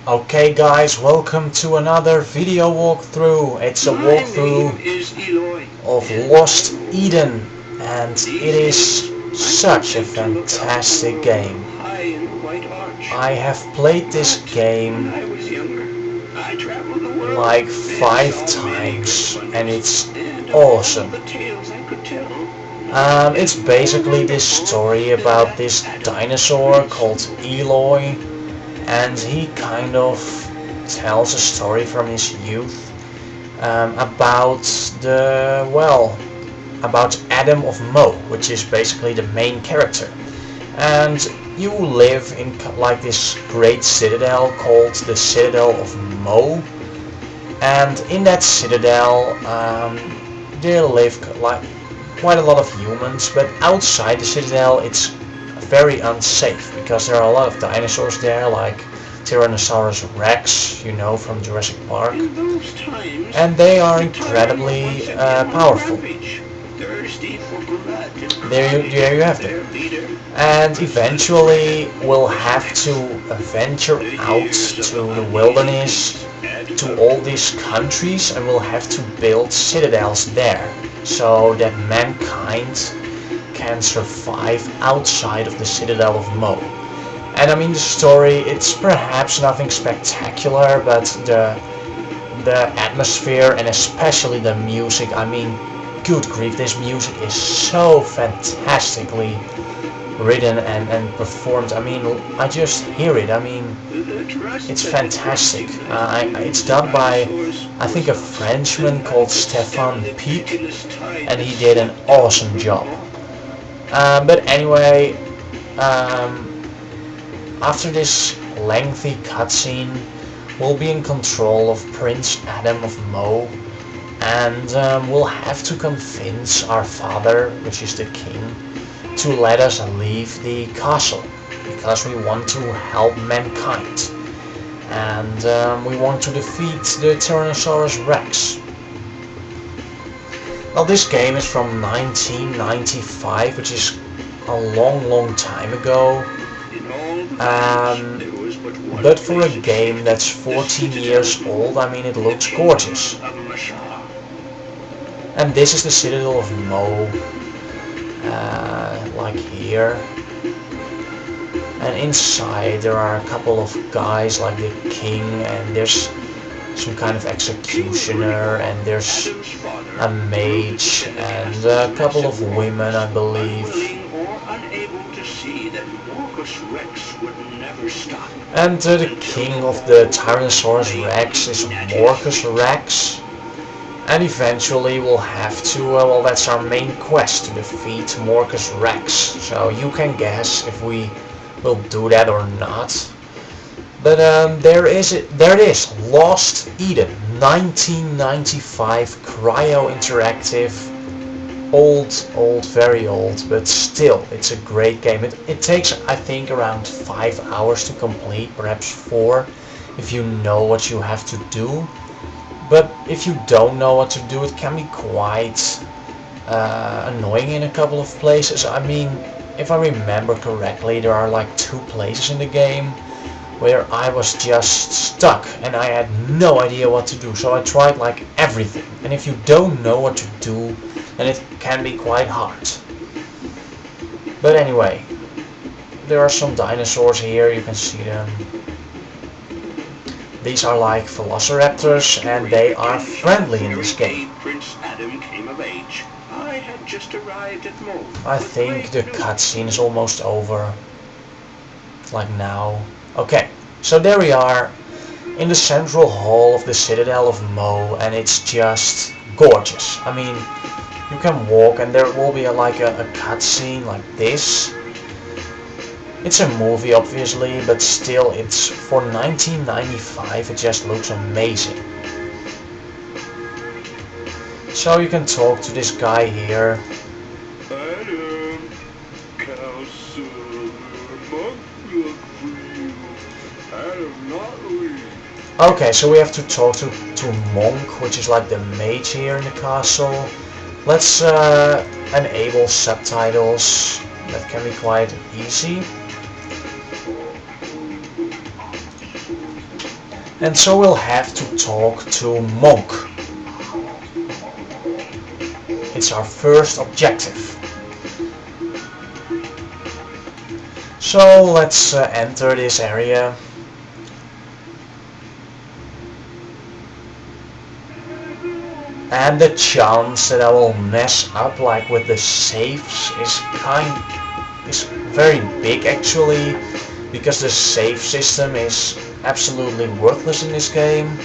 Okay guys, welcome to another video walkthrough. It's a walkthrough of Lost Eden and it is such a fantastic game. I have played this game like 5 times and it's awesome. It's basically this story about this dinosaur called Eloy, and he kind of tells a story from his youth about about Adam of Mo, which is basically the main character. And you live in like this great citadel called the Citadel of Mo, and in that citadel there live like quite a lot of humans, but outside the citadel it's very unsafe because there are a lot of dinosaurs there, like Tyrannosaurus Rex, you know, from Jurassic Park, and they are incredibly powerful. There you have them. And eventually we'll have to venture out to the wilderness, to all these countries, and we'll have to build citadels there so that mankind can survive outside of the Citadel of Mo. And I mean, the story, it's perhaps nothing spectacular, but the atmosphere and especially the music, I mean, good grief, this music is so fantastically written and performed. I mean, I just hear it. I mean, it's fantastic. It's done by, I think, a Frenchman called Stefan Peek, and he did an awesome job. But anyway, after this lengthy cutscene, we'll be in control of Prince Adam of Mo, and we'll have to convince our father, which is the king, to let us leave the castle, because we want to help mankind, and we want to defeat the Tyrannosaurus Rex. Well, this game is from 1995, which is a long time ago. But for a game that's 14 years old, I mean, it looks gorgeous. And this is the Citadel of Mo, like here. And inside there are a couple of guys like the king, and there's some kind of executioner, and there's a mage and a couple of women, I believe. And the king of the Tyrannosaurus Rex is Morcus Rex, and eventually we'll have to, well, that's our main quest, to defeat Morcus Rex. So you can guess if we will do that or not. But there it is, Lost Eden, 1995, cryo interactive, old, very old, but still, it's a great game. It takes, I think, around 5 hours to complete, perhaps 4, if you know what you have to do. But if you don't know what to do, it can be quite annoying in a couple of places. I mean, if I remember correctly, there are like 2 places in the game where I was just stuck and I had no idea what to do, so I tried like everything. And if you don't know what to do, then it can be quite hard. But anyway, there are some dinosaurs here, you can see them. These are like velociraptors, and they are friendly in this game. Prince Adam came of age. I had just arrived at Mo. I think the cutscene is almost over, like now. Okay, so there we are in the central hall of the Citadel of Mo, and it's just gorgeous. I mean, you can walk and there will be a cutscene like this. It's a movie, obviously, but still, it's for 1995, it just looks amazing. So you can talk to this guy here. Okay, so we have to talk to Monk, which is like the mage here in the castle. Let's enable subtitles. That can be quite easy. And so we'll have to talk to Monk. It's our first objective. So let's enter this area. And the chance that I will mess up like with the safes is very big actually, because the save system is absolutely worthless in this game.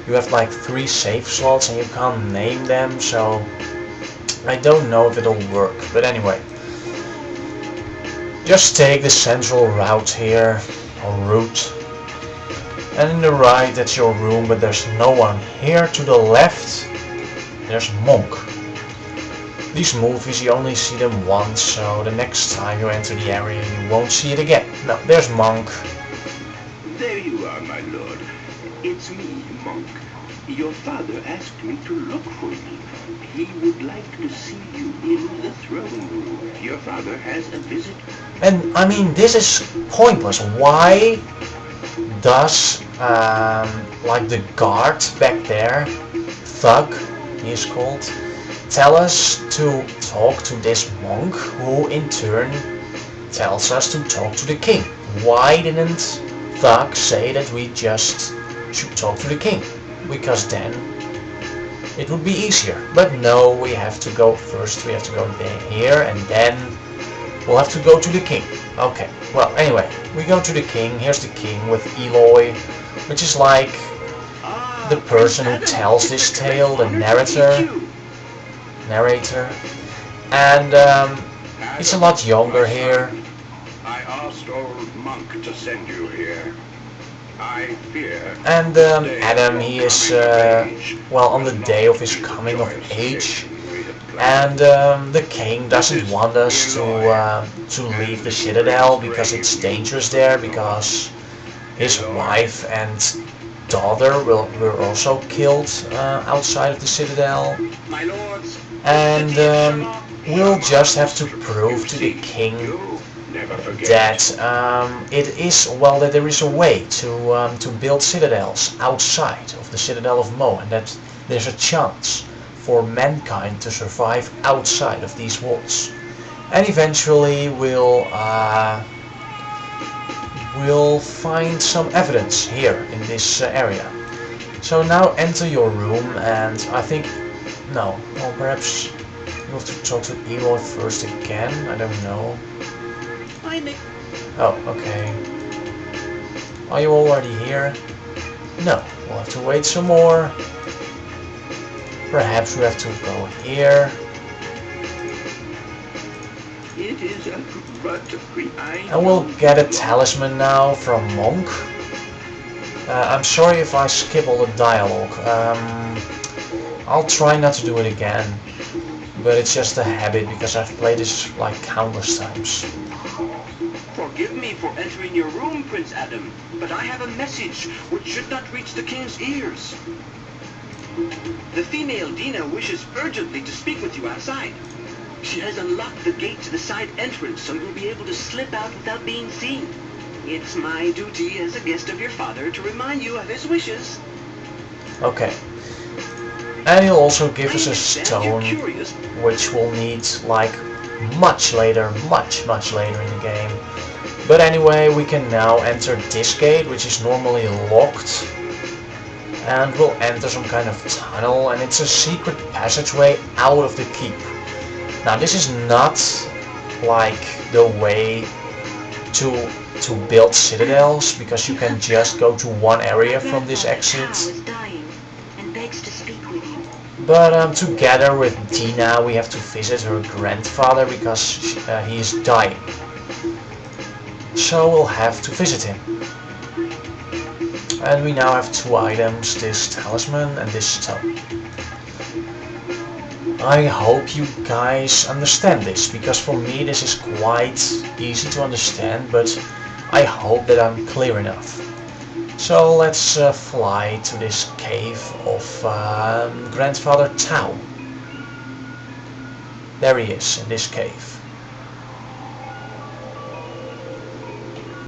You have like 3 save slots and you can't name them, so I don't know if it'll work, but anyway. Just take the central route here, or route. And in the right that's your room, but there's no one. Here to the left there's Monk. These movies you only see them once, so the next time you enter the area you won't see it again. No, there's Monk. There you are, my lord. It's me, Monk. Your father asked me to look for you. He would like to see you in the throne room. Your father has a visit. And I mean, this is pointless. Why does like the guard back there, Thug, he is called, tell us to talk to this monk, who in turn tells us to talk to the king? Why didn't Thug say that we just should talk to the king? Because then it would be easier. But no, we have to go first. We have to go here and then we'll have to go to the king. Okay, well anyway, we go to the king. Here's the king with Eloy, which is like the person who tells this tale, the narrator. And he's a lot younger here. I asked old Monk to send you here. I fear. And Adam, he is well on the day of his coming of age, and the king doesn't want us to leave the Citadel because it's dangerous there, because his wife and daughter were also killed outside of the Citadel, and we'll just have to prove to the king that that there is a way to build citadels outside of the Citadel of Mo, and that there's a chance for mankind to survive outside of these walls. And eventually we'll find some evidence here in this area. So now enter your room, and I think no, well perhaps you have to talk to Eloy first again. I don't know. Oh, okay. Are you already here? No, we'll have to wait some more. Perhaps we have to go here. It is a And we'll get a talisman now from Monk. I'm sorry if I skip all the dialogue. I'll try not to do it again, but it's just a habit because I've played this like countless times. Forgive me for entering your room, Prince Adam, but I have a message which should not reach the king's ears. The female Dina wishes urgently to speak with you outside. She has unlocked the gate to the side entrance, so you'll be able to slip out without being seen. It's my duty as a guest of your father to remind you of his wishes. Okay. And he'll also give us a stone, which we'll need like much later in the game. But anyway, we can now enter this gate, which is normally locked, and we'll enter some kind of tunnel, and it's a secret passageway out of the keep. Now this is not like the way to build citadels, because you can just go to one area from this exit. But together with Dina we have to visit her grandfather because he is dying. So we'll have to visit him. And we now have 2 items, this talisman and this stone. I hope you guys understand this, because for me this is quite easy to understand, but I hope that I'm clear enough. So let's fly to this cave of Grandfather Tao. There he is, in this cave.